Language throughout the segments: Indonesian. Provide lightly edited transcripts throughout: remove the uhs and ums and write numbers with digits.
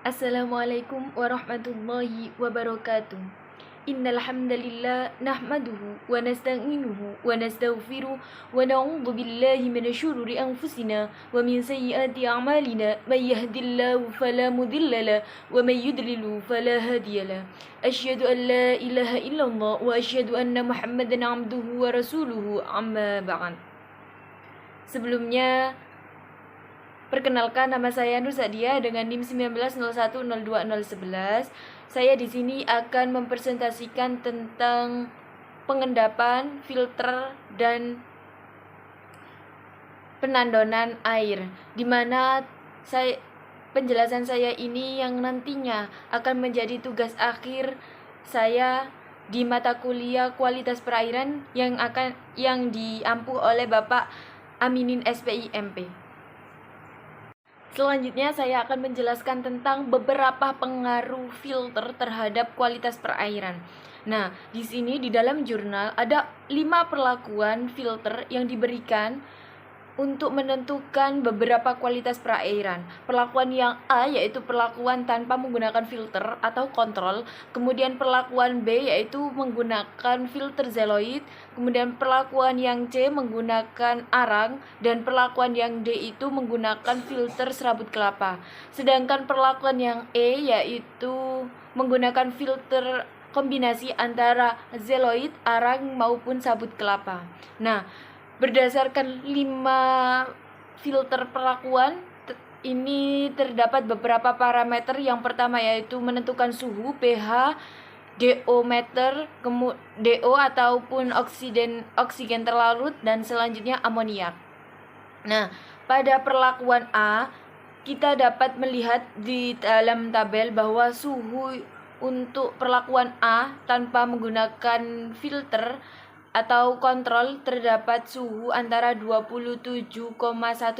Assalamualaikum warahmatullahi wabarakatuh. Innal hamdalillah nahmaduhu wa nasta'inuhu wa nastaghfiruh wa na'udzu billahi minasy syururi anfusina wa min sayyiati a'malina may yahdihillahu fala mudilla lahu wa may yudlil fala hadiyalah. Asyhadu an la ilaha illallah wa asyhadu anna Muhammadan 'abduhu wa rasuluhu amma ba'd. Sebelumnya, perkenalkan, nama saya Nur Sadia dengan NIM 1901020111. Saya di sini akan mempresentasikan tentang pengendapan, filter, dan penandonan air, di mana penjelasan saya ini yang nantinya akan menjadi tugas akhir saya di mata kuliah kualitas perairan yang diampu oleh Bapak Aminin SPIMP. Selanjutnya saya akan menjelaskan tentang beberapa pengaruh filter terhadap kualitas perairan. Nah, di sini di dalam jurnal ada 5 perlakuan filter yang diberikan untuk menentukan beberapa kualitas perairan. Perlakuan yang A yaitu perlakuan tanpa menggunakan filter atau kontrol. Kemudian perlakuan B yaitu menggunakan filter zeoloid. Kemudian perlakuan yang C menggunakan arang. Dan perlakuan yang D itu menggunakan filter serabut kelapa. Sedangkan perlakuan yang E yaitu menggunakan filter kombinasi antara zeoloid, arang maupun sabut kelapa. Nah, berdasarkan 5 filter perlakuan ini terdapat beberapa parameter. Yang pertama yaitu menentukan suhu, pH, DO meter, DO ataupun oksigen terlarut, dan selanjutnya amoniak. Nah, pada perlakuan A kita dapat melihat di dalam tabel bahwa suhu untuk perlakuan A tanpa menggunakan filter atau kontrol terdapat suhu antara 27,1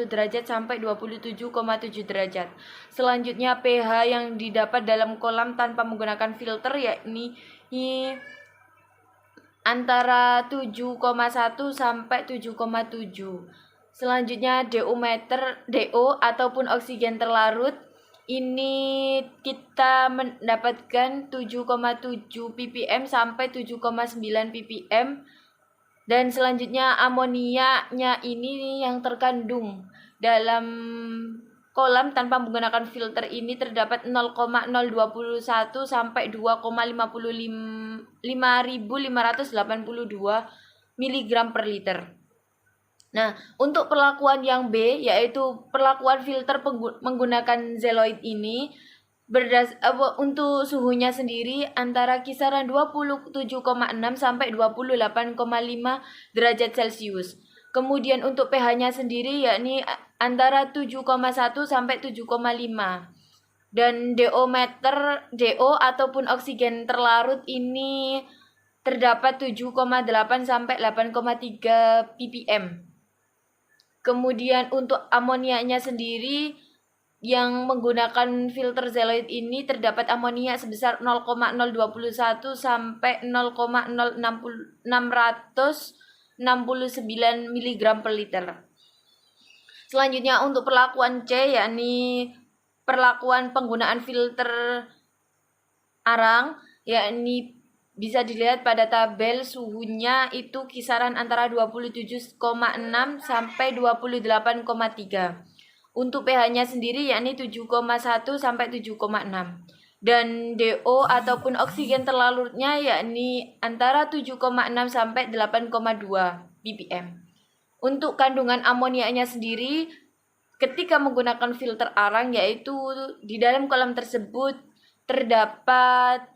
derajat sampai 27,7 derajat. Selanjutnya pH yang didapat dalam kolam tanpa menggunakan filter yakni antara 7,1 sampai 7,7. Selanjutnya DO ataupun oksigen terlarut. Ini kita mendapatkan 7,7 ppm sampai 7,9 ppm. Dan selanjutnya amoniaknya ini yang terkandung dalam kolam tanpa menggunakan filter ini terdapat 0,021 sampai 2,552 mg per liter. Nah, untuk perlakuan yang B yaitu perlakuan filter menggunakan zeoloid ini untuk suhunya sendiri antara kisaran 27,6 sampai 28,5 derajat Celcius. Kemudian untuk pH-nya sendiri yakni antara 7,1 sampai 7,5. Dan DO ataupun oksigen terlarut ini terdapat 7,8 sampai 8,3 ppm. Kemudian untuk amoniaknya sendiri yang menggunakan filter zeoloid ini terdapat amonia sebesar 0,021 sampai 0,0669 mg per liter. Selanjutnya untuk perlakuan C yakni perlakuan penggunaan filter arang, yakni bisa dilihat pada tabel suhunya itu kisaran antara 27,6 sampai 28,3. Untuk pH-nya sendiri yakni 7,1 sampai 7,6. Dan DO ataupun oksigen terlarutnya yakni antara 7,6 sampai 8,2 ppm. Untuk kandungan amoniaknya sendiri ketika menggunakan filter arang yaitu di dalam kolam tersebut terdapat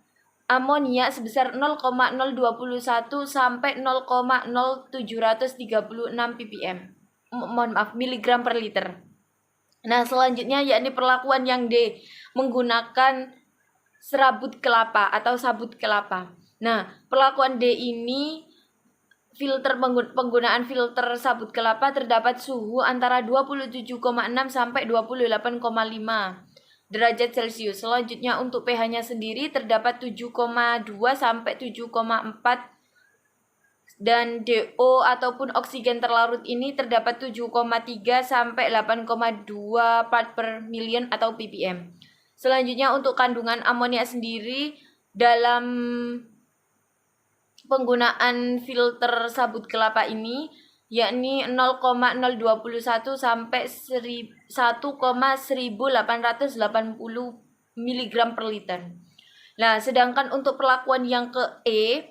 amonia sebesar 0,021 sampai 0,0736 ppm. Miligram per liter. Nah, selanjutnya yakni perlakuan yang D menggunakan serabut kelapa atau sabut kelapa. Nah, perlakuan D ini penggunaan filter sabut kelapa terdapat suhu antara 27,6 sampai 28,5 derajat Celcius. Selanjutnya untuk pH-nya sendiri terdapat 7,2 sampai 7,4. Dan DO ataupun oksigen terlarut ini terdapat 7,3 sampai 8,2 part per million atau ppm. Selanjutnya untuk kandungan amonia sendiri dalam penggunaan filter sabut kelapa ini yakni 0,021 sampai 1,1880 mg per liter. Nah, sedangkan untuk perlakuan yang ke E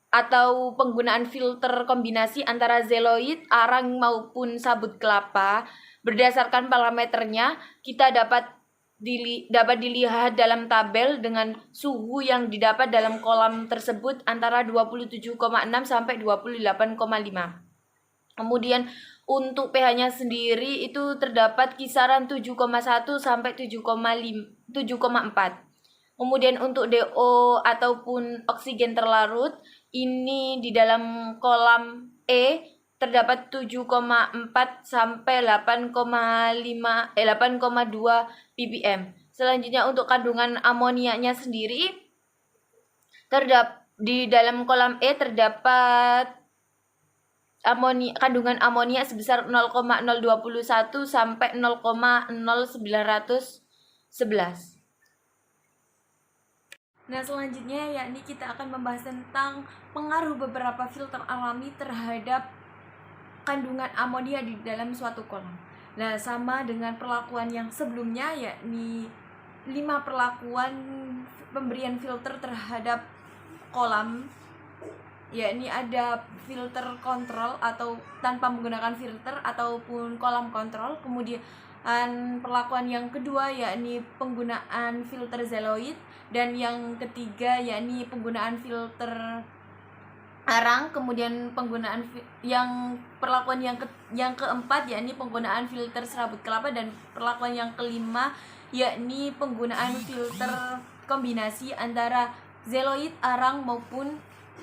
atau penggunaan filter kombinasi antara zeoloid, arang maupun sabut kelapa, berdasarkan parameternya kita dapat dilihat dalam tabel dengan suhu yang didapat dalam kolam tersebut antara 27,6 sampai 28,5. Kemudian untuk pH-nya sendiri itu terdapat kisaran 7,1 sampai 7,4. Kemudian untuk DO ataupun oksigen terlarut ini di dalam kolam E terdapat 7,4 sampai 8,2 ppm. Selanjutnya untuk kandungan amoniaknya sendiri di dalam kolam E terdapat kandungan amonia sebesar 0,021 sampai 0,0911. Nah, selanjutnya yakni kita akan membahas tentang pengaruh beberapa filter alami terhadap kandungan amonia di dalam suatu kolam. Nah, sama dengan perlakuan yang sebelumnya yakni 5 perlakuan pemberian filter terhadap kolam, yakni ada filter kontrol atau tanpa menggunakan filter ataupun kolam kontrol. Kemudian perlakuan yang kedua yakni penggunaan filter zeoloid, dan yang ketiga yakni penggunaan filter arang. Kemudian perlakuan yang keempat yakni penggunaan filter serabut kelapa, dan perlakuan yang kelima yakni penggunaan filter kombinasi antara zeoloid, arang maupun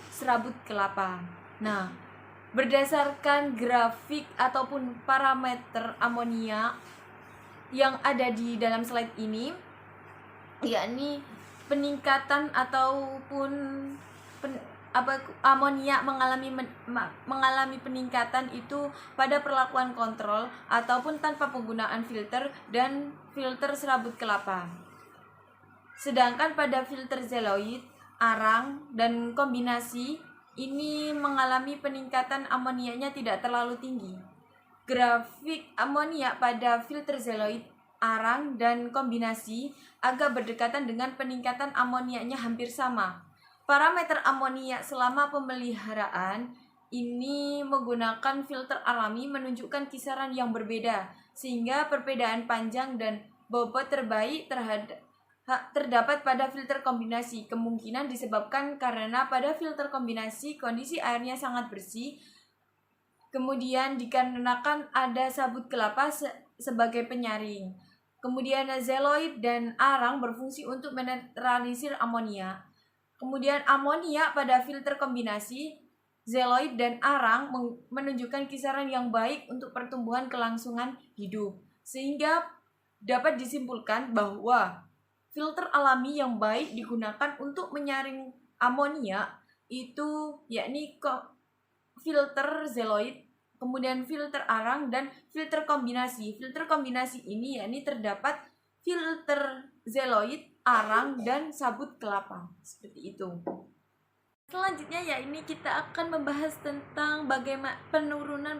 serabut kelapa. Nah, berdasarkan grafik ataupun parameter amonia yang ada di dalam slide ini, yakni peningkatan ataupun amonia mengalami peningkatan itu pada perlakuan kontrol ataupun tanpa penggunaan filter dan filter serabut kelapa. Sedangkan pada filter zeoloid, arang, dan kombinasi ini mengalami peningkatan amonianya tidak terlalu tinggi. Grafik amonia pada filter zeoloid, arang, dan kombinasi agak berdekatan dengan peningkatan amonianya hampir sama. Parameter amonia selama pemeliharaan ini menggunakan filter alami menunjukkan kisaran yang berbeda, sehingga perbedaan panjang dan bobot terbaik terdapat pada filter kombinasi. Kemungkinan disebabkan karena pada filter kombinasi kondisi airnya sangat bersih, kemudian dikarenakan ada sabut kelapa sebagai penyaring. Kemudian zeoloid dan arang berfungsi untuk menetralisir amonia. Kemudian amonia pada filter kombinasi, zeoloid dan arang menunjukkan kisaran yang baik untuk pertumbuhan kelangsungan hidup. Sehingga dapat disimpulkan bahwa filter alami yang baik digunakan untuk menyaring amonia itu yakni filter zeoloid, kemudian filter arang, dan filter kombinasi. Filter kombinasi ini yakni terdapat filter zeoloid, arang, dan sabut kelapa. Seperti itu. Selanjutnya yakni kita akan membahas tentang bagaimana penurunan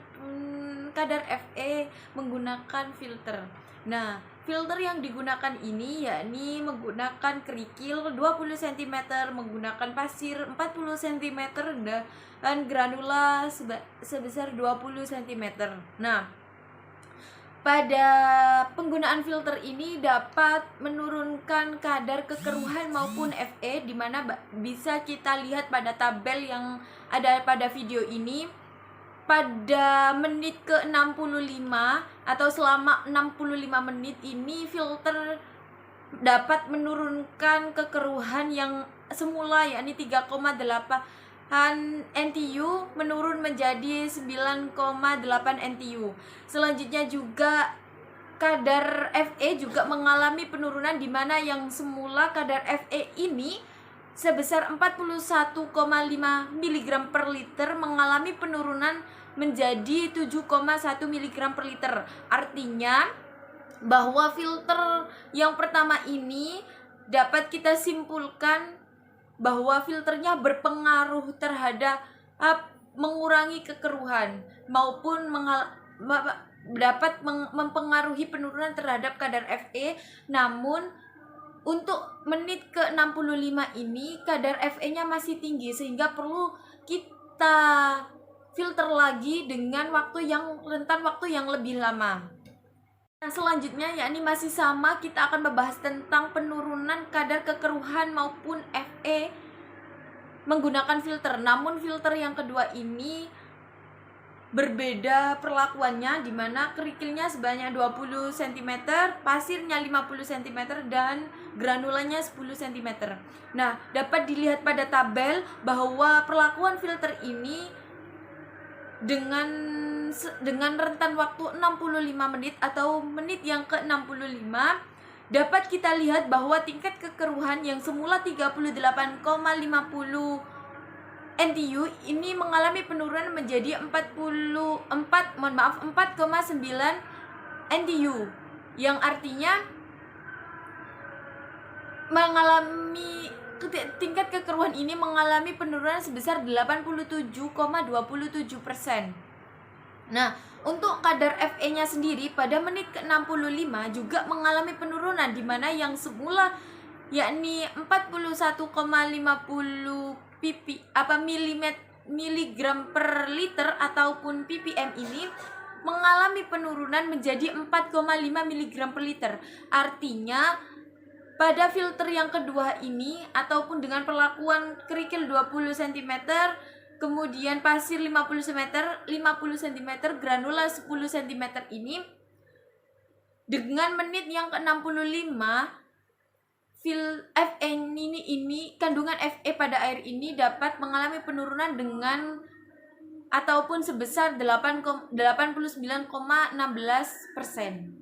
kadar Fe menggunakan filter. Nah, filter yang digunakan ini yakni menggunakan kerikil 20 cm, menggunakan pasir 40 cm, dan granula sebesar 20 cm. Nah, pada penggunaan filter ini dapat menurunkan kadar kekeruhan maupun Fe, di mana bisa kita lihat pada tabel yang ada pada video ini. Pada menit ke-65 atau selama 65 menit ini filter dapat menurunkan kekeruhan yang semula yakni 3,8 NTU menurun menjadi 9,8 NTU. Selanjutnya juga kadar Fe juga mengalami penurunan, di mana yang semula kadar Fe ini sebesar 41,5 mg per liter mengalami penurunan menjadi 7,1 mg per liter. Artinya bahwa filter yang pertama ini dapat kita simpulkan bahwa filternya berpengaruh terhadap mengurangi kekeruhan maupun dapat mempengaruhi penurunan terhadap kadar Fe. Namun untuk menit ke-65 ini kadar Fe-nya masih tinggi sehingga perlu kita filter lagi dengan rentan waktu yang lebih lama. Nah, selanjutnya yakni masih sama, kita akan membahas tentang penurunan kadar kekeruhan maupun Fe menggunakan filter. Namun filter yang kedua ini berbeda perlakuannya, di mana kerikilnya sebanyak 20 cm, pasirnya 50 cm, dan granulanya 10 cm. Nah, dapat dilihat pada tabel bahwa perlakuan filter ini dengan rentan waktu 65 menit atau menit yang ke-65 dapat kita lihat bahwa tingkat kekeruhan yang semula 38,50 NTU ini mengalami penurunan menjadi 4,9 NTU, yang artinya tingkat kekeruhan ini mengalami penurunan sebesar 87,27%. Nah, untuk kadar Fe-nya sendiri pada menit ke-65 juga mengalami penurunan, di mana yang semula yakni 41,50 miligram per liter ataupun ppm ini mengalami penurunan menjadi 4,5 mg per liter. Artinya pada filter yang kedua ini ataupun dengan perlakuan kerikil 20 cm, kemudian pasir 50 cm, granula 10 cm ini, dengan menit yang ke-65 kandungan Fe pada air ini dapat mengalami penurunan dengan ataupun sebesar 89,16%.